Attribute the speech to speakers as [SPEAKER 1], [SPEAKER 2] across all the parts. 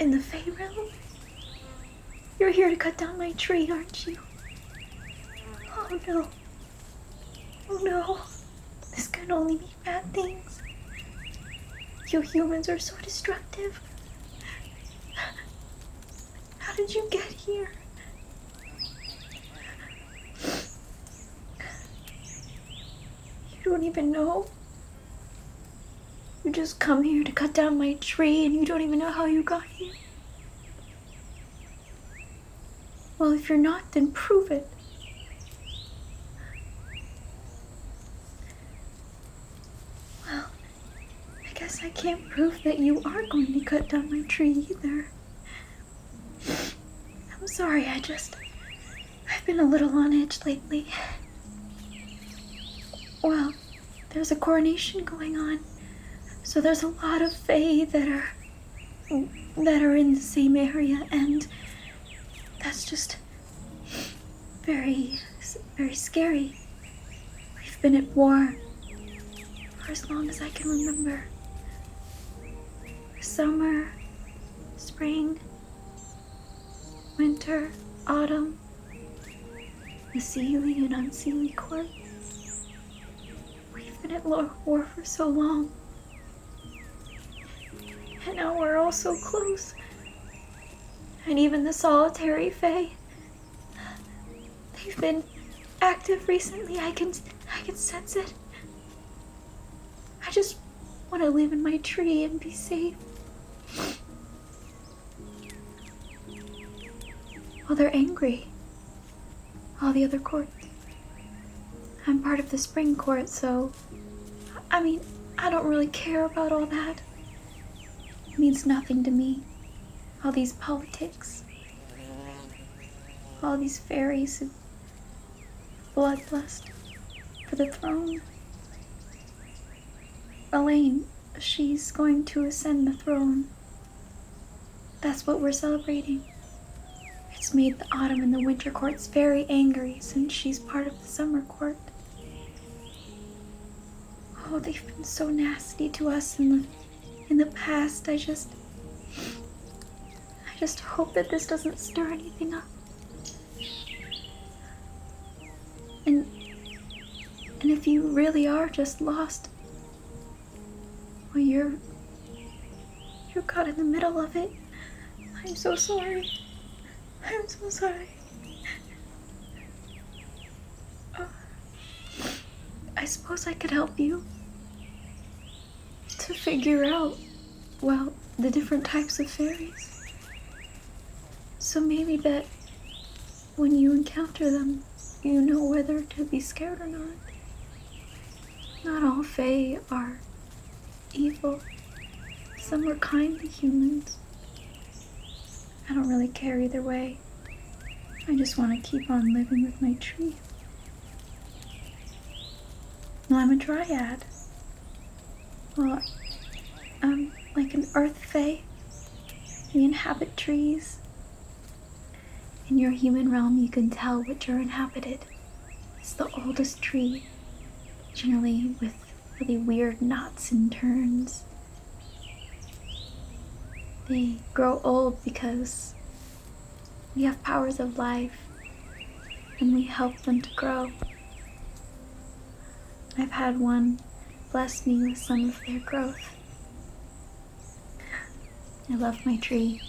[SPEAKER 1] in the Fae realm? You're here to cut down my tree, aren't you? Oh no. Oh no. This can only be bad things. You humans are so destructive. How did you get here? You don't even know? You just come here to cut down my tree and you don't even know how you got here? Well, if you're not, then prove it. Well, I guess I can't prove that you are going to cut down my tree either. I'm sorry, I've been a little on edge lately. Well, there's a coronation going on, so there's a lot of Fae that are in the same area, and that's just very, very scary. We've been at war for as long as I can remember. Summer, spring, winter, autumn, the Seelie and Unseelie court. We've been at war for so long. And now we're all so close. And even the solitary Fae, they've been active recently. I can sense it. I just want to live in my tree and be safe. Well, they're angry. All the other courts. I'm part of the spring court, so I mean, I don't really care about all that. It means nothing to me. All these politics. All these fairies who bloodlust for the throne. Elaine, she's going to ascend the throne. That's what we're celebrating. It's made the autumn and the winter courts very angry since she's part of the summer court. Oh, they've been so nasty to us in the past. I just hope that this doesn't stir anything up. And if you really are just lost, well, you're caught in the middle of it. I'm so sorry. I'm so sorry. I suppose I could help you to figure out, well, the different types of fairies. So maybe that when you encounter them, you know whether to be scared or not. Not all Fae are evil. Some are kind to humans. I don't really care either way. I just want to keep on living with my tree. Well, I'm a Dryad. Well, I'm like an earth Fae. We inhabit trees. In your human realm, you can tell which are inhabited. It's the oldest tree, generally with really weird knots and turns. They grow old because we have powers of life and we help them to grow. I've had one bless me with some of their growth. I love my tree.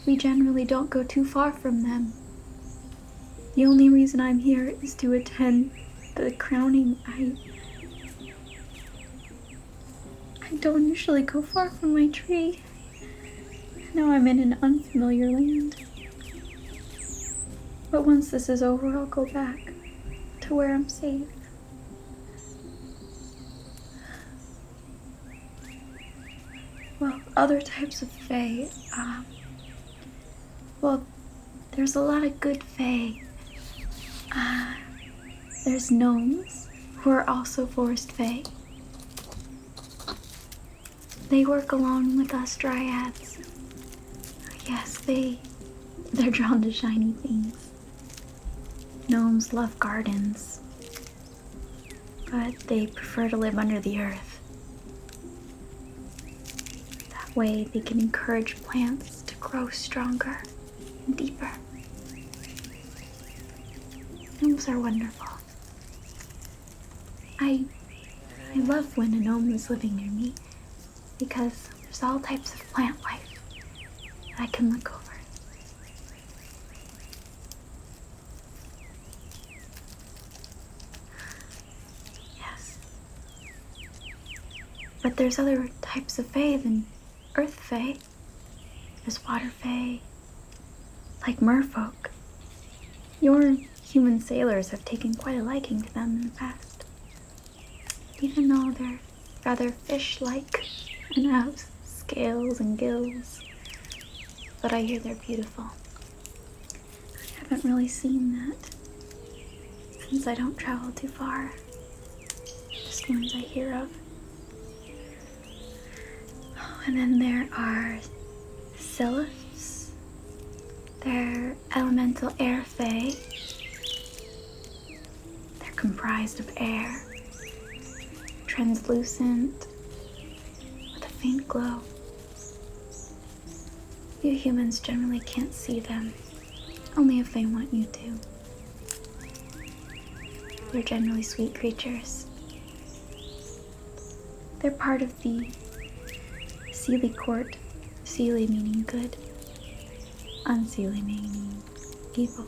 [SPEAKER 1] We generally don't go too far from them. The only reason I'm here is to attend the crowning. I don't usually go far from my tree. Now I'm in an unfamiliar land. But once this is over, I'll go back to where I'm safe. Well, other types of Fae, well, there's a lot of good Fae. There's gnomes, who are also forest Fae. They work along with us Dryads. Yes, they're drawn to shiny things. Gnomes love gardens, but they prefer to live under the earth. way they can encourage plants to grow stronger and deeper. Gnomes are wonderful. I love when a gnome is living near me because there's all types of plant life that I can look over. Yes. But there's other types of fae than earth fae. There's water fae, like merfolk. Your human sailors have taken quite a liking to them in the past. Even though they're rather fish-like and have scales and gills. But I hear they're beautiful. I haven't really seen that since I don't travel too far. Just ones I hear of. Oh, and then there are Sylphs. They're elemental air fae. They're comprised of air, translucent, with a faint glow. You humans generally can't see them, only if they want you to. They're generally sweet creatures. They're part of the Seelie court, Seelie meaning good, Unseelie meaning evil.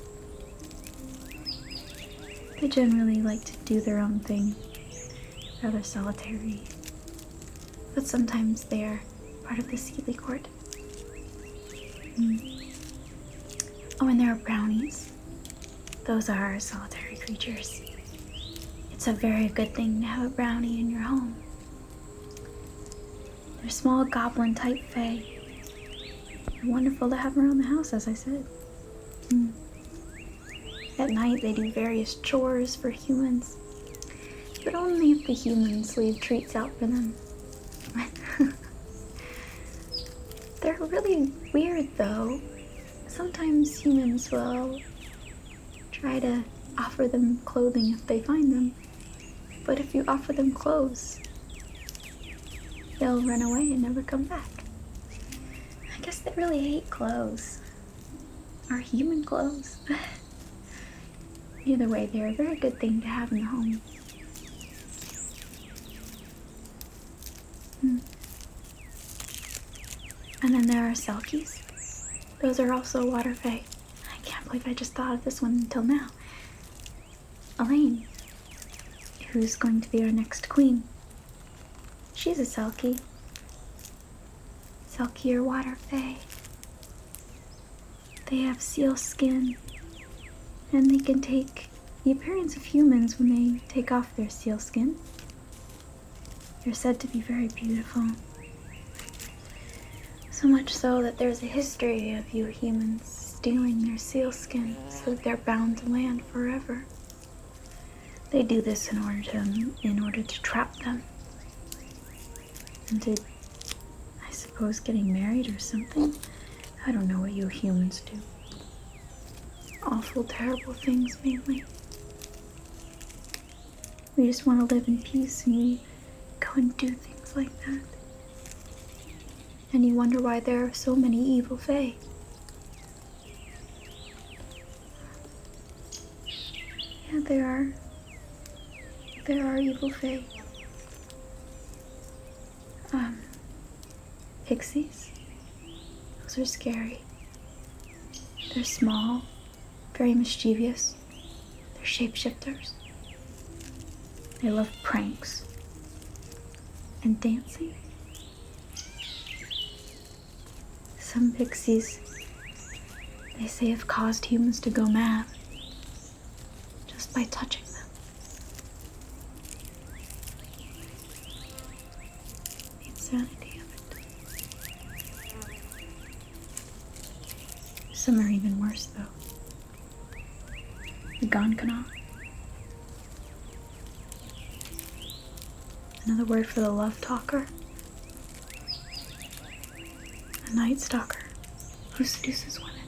[SPEAKER 1] They generally like to do their own thing, rather solitary, but sometimes they're part of the Seelie court. Oh, and there are brownies. Those are solitary creatures. It's a very good thing to have a brownie in your home. They're small goblin-type fae. They're wonderful to have around the house, as I said. At night, they do various chores for humans, but only if the humans leave treats out for them. They're really weird, though. Sometimes humans will try to offer them clothing if they find them, but if you offer them clothes, they'll run away and never come back. I guess they really hate clothes. Or human clothes. Either way, they're a very good thing to have in the home. And then there are Selkies. Those are also water fae. I can't believe I just thought of this one until now. Elaine, who's going to be our next queen. She's a Selkie. Selkie are water fae. They have seal skin, and they can take the appearance of humans when they take off their seal skin. They're said to be very beautiful. So much so that there's a history of you humans stealing their seal skin so that they're bound to land forever. They do this in order to trap them. And to, I suppose, getting married or something. I don't know what you humans do. Awful, terrible things, mainly. We just want to live in peace, and we go and do things like that. And you wonder why there are so many evil fae. Yeah, there are evil fae. Pixies. Those are scary. They're small, very mischievous. They're shapeshifters. They love pranks and dancing. Some pixies, they say, have caused humans to go mad just by touching them. The insanity of it. Some are even worse, though. The Gonkana. Another word for the love talker. A night stalker who seduces women,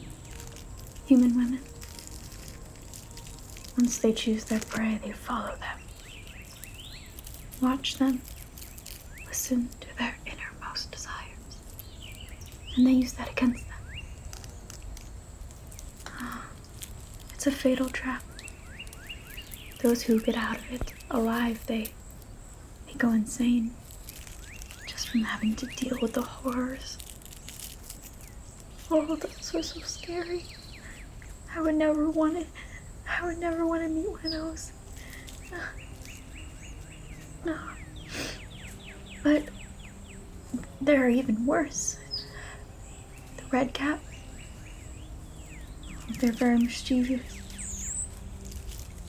[SPEAKER 1] human women. Once they choose their prey, they follow them. Watch them, listen to their innermost desires. and they use that against them. It's a fatal trap. Those who get out of it alive, they go insane just from having to deal with the horrors. Oh, those are so scary. I would never want to meet one of those. No. But there are even worse. The red cap. They're very mischievous.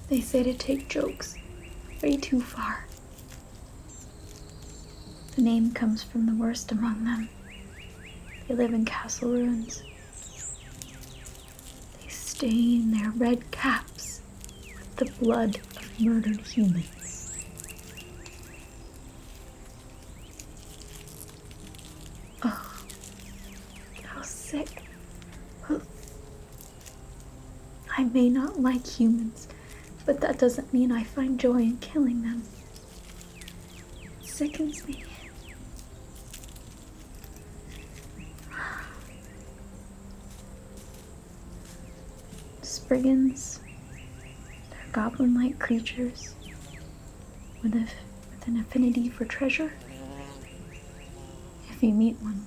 [SPEAKER 1] They say to take jokes way too far. The name comes from the worst among them. They live in castle ruins. They stain their red caps with the blood of murdered humans. Oh, how sick. I may not like humans, but that doesn't mean I find joy in killing them. It sickens me. Spriggans, they're goblin-like creatures with an affinity for treasure. If you meet one,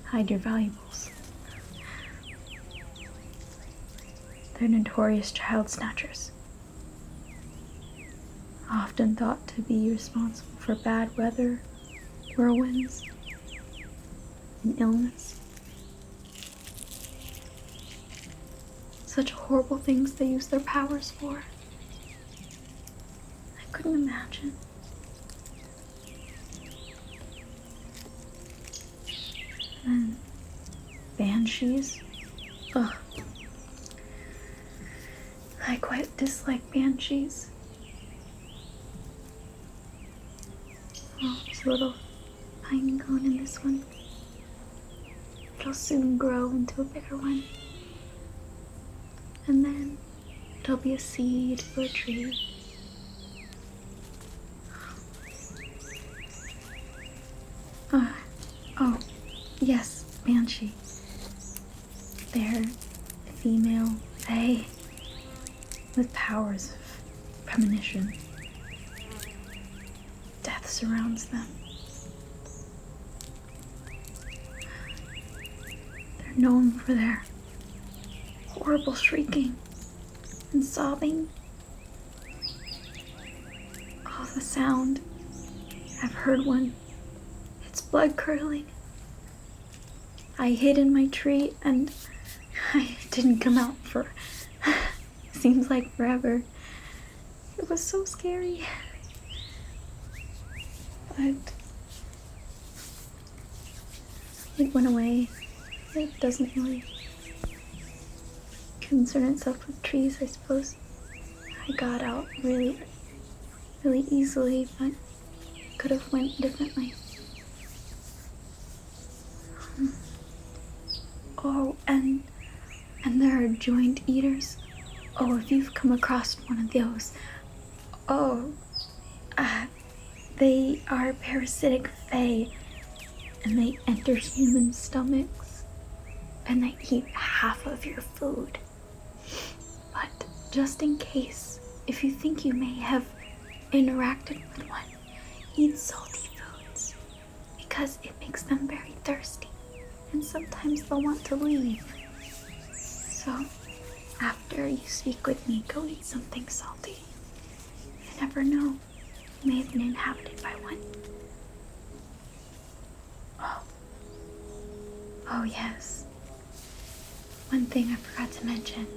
[SPEAKER 1] hide your valuables. They're notorious child snatchers, often thought to be responsible for bad weather, whirlwinds, and illness. Such horrible things they use their powers for. I couldn't imagine. And banshees. Ugh. I quite dislike banshees. Oh, there's a little pine cone in this one. It'll soon grow into a bigger one. And then it'll be a seed for a tree. Oh, yes, banshee. They're female fae with powers of premonition. Death surrounds them. They're known for their horrible shrieking and sobbing. Oh, the sound. I've heard one. It's blood-curdling. I hid in my tree and I didn't come out for seems like forever. It was so scary. But it went away. It doesn't really concern itself with trees, I suppose. I got out really easily, but could have went differently. Oh, and there are joint eaters. Oh, if you've come across one of those, they are parasitic fae, and they enter human stomachs, and they eat half of your food. But just in case, if you think you may have interacted with one, eat salty foods, because it makes them very thirsty, and sometimes they'll want to leave. So, after you speak with me, go eat something salty. You never know. You may have been inhabited by one. Oh yes. One thing I forgot to mention.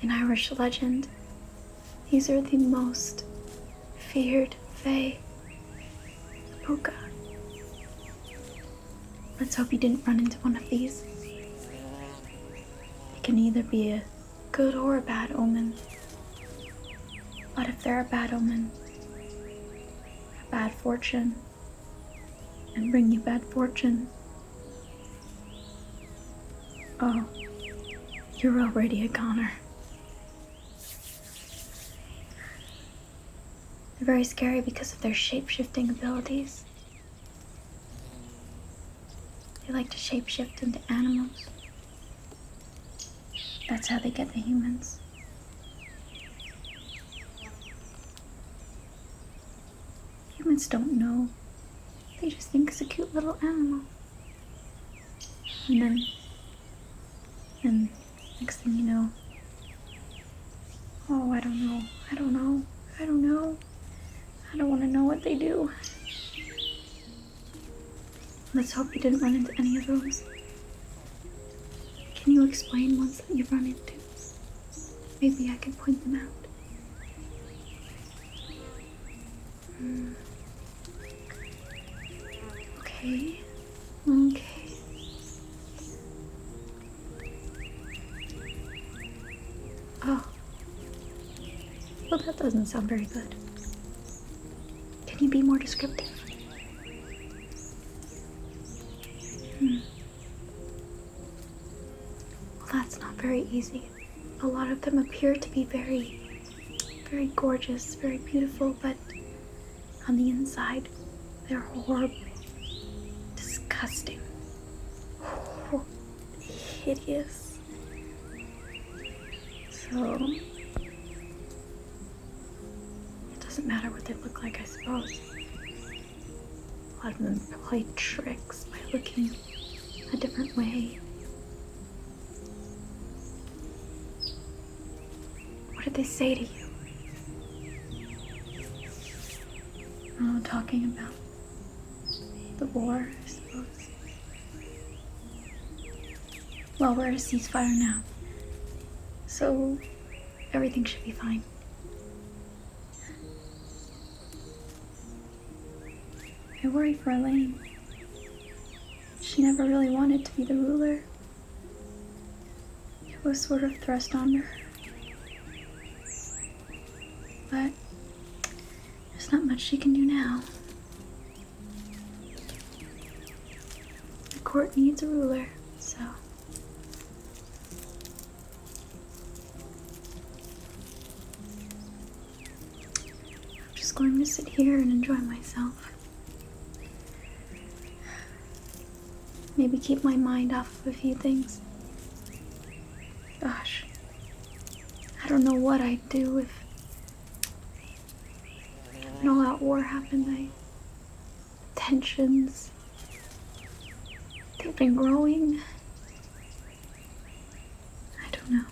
[SPEAKER 1] In Irish legend, these are the most feared fae. The Puka. Let's hope you didn't run into one of these. They can either be a good or a bad omen. But if they're a bad omen, a bad fortune, and bring you bad fortune, oh, you're already a goner. They're very scary because of their shape-shifting abilities. They like to shapeshift into animals. That's how they get the humans. Humans don't know. They just think it's a cute little animal. And then next thing you know, oh, I don't know. I don't want to know what they do. Let's hope you didn't run into any of those. Can you explain ones that you've run into? Maybe I can point them out. Okay. Oh. Well, that doesn't sound very good. Can you be more descriptive? Well, that's not very easy. A lot of them appear to be very, very gorgeous, very beautiful, but on the inside, they're horrible, disgusting, hideous. So, it doesn't matter what they look like, I suppose. A lot of them play tricks by looking a different way. What did they say to you? Oh, talking about the war, I suppose. Well, we're at a ceasefire now, so everything should be fine. I worry for Elaine. She never really wanted to be the ruler. It was sort of thrust onto her. But there's not much she can do now. The court needs a ruler, so. I'm just going to sit here and enjoy myself. Maybe keep my mind off of a few things. Gosh, I don't know what I'd do if an all-out war happened. Tensions, they've been growing. I don't know.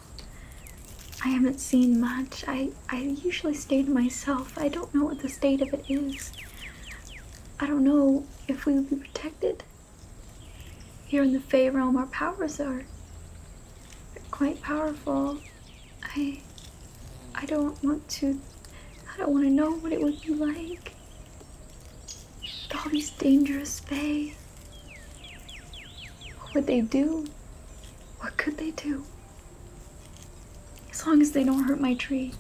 [SPEAKER 1] I haven't seen much. I usually stay to myself. I don't know what the state of it is. I don't know if we would be protected. Here in the Fae realm, our powers are quite powerful. I don't want to know what it would be like. With all these dangerous Fae. What would they do? What could they do? As long as they don't hurt my tree,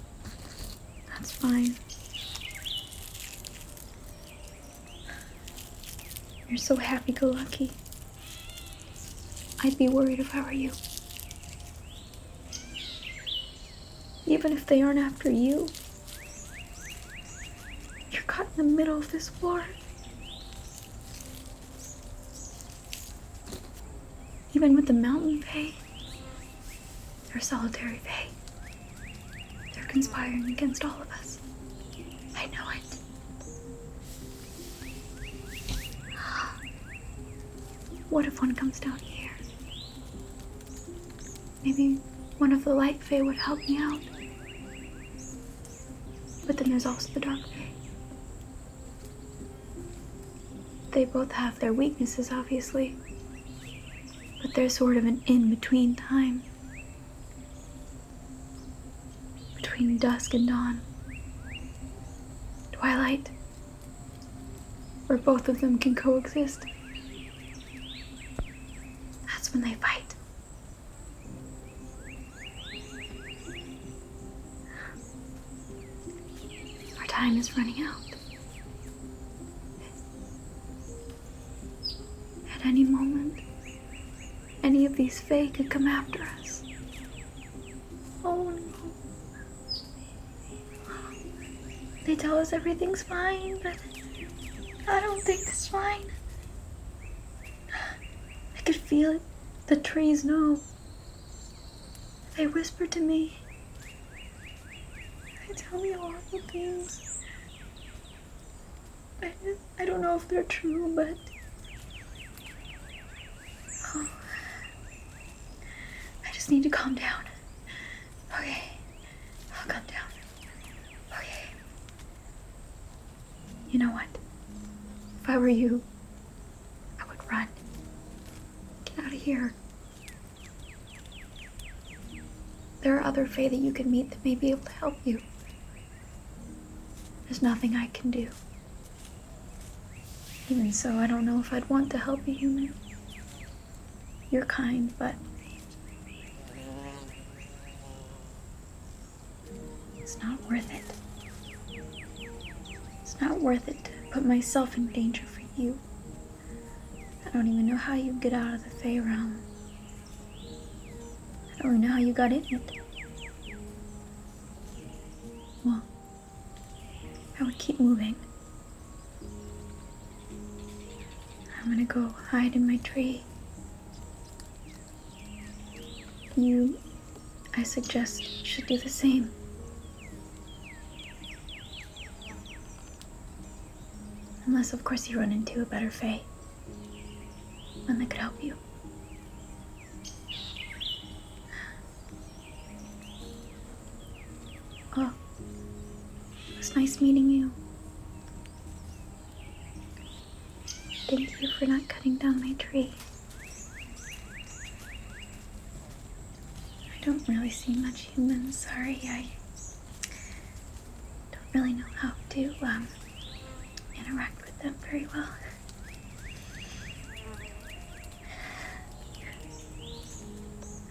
[SPEAKER 1] that's fine. You're so happy-go-lucky. I'd be worried if I were you. Even if they aren't after you, you're caught in the middle of this war. Even with the mountain Fae, they're solitary Fae. They're conspiring against all of us. I know it. What if one comes down here? Maybe one of the light Fae would help me out. But then there's also the dark Fae. They both have their weaknesses, obviously. But there's sort of an in-between time. Between dusk and dawn. Twilight. Where both of them can coexist. That's when they fight. Our time is running out. At any moment, any of these Fae could come after us. Oh no. They tell us everything's fine, but I don't think it's fine. could feel it. The trees know. They whisper to me. They tell me awful things. I don't know if they're true, but... Oh, I just need to calm down. Okay, I'll calm down. Okay. You know what? If I were you, I would run. Get out of here. There are other Fae that you can meet that may be able to help you. There's nothing I can do. Even so, I don't know if I'd want to help a human. You're kind, but it's not worth it. It's not worth it to put myself in danger for you. I don't even know how you get out of the Fae realm. I don't even know how you got in it. Well, I would keep moving. I'm gonna go hide in my tree. You, I suggest, should do the same. Unless, of course, you run into a better Fae. One that could help you. Oh, it was nice meeting you. Thank you for not cutting down my tree. I don't really see much humans, sorry. I don't really know how to interact with them very well.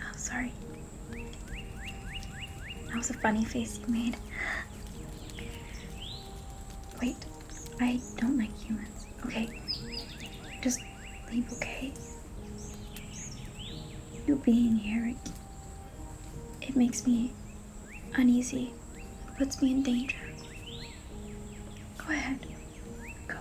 [SPEAKER 1] Oh, sorry. That was a funny face you made. Wait, I don't like humans. Okay, just leave, okay? You being here, it makes me uneasy. It puts me in danger. Go ahead. Go.